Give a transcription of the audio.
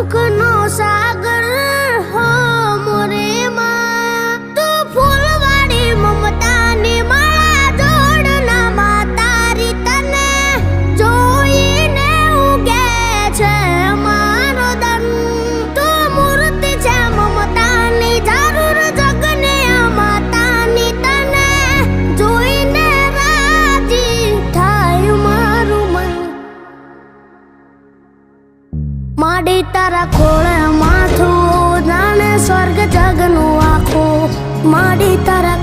સુખનો સાગર હો મોરે માં તું ફૂલવાડી મમતાની માળા જોડનામાં તારી તને જોઈને ઉગે છે મારો દન તું મૂર્તિ છે મમતાની જરૂર જગને માતાની તને જોઈને રાજી થાય મારું મન માડી તારા ખોળે માથું જાણે સ્વર્ગ જગનું આખું માડી તારા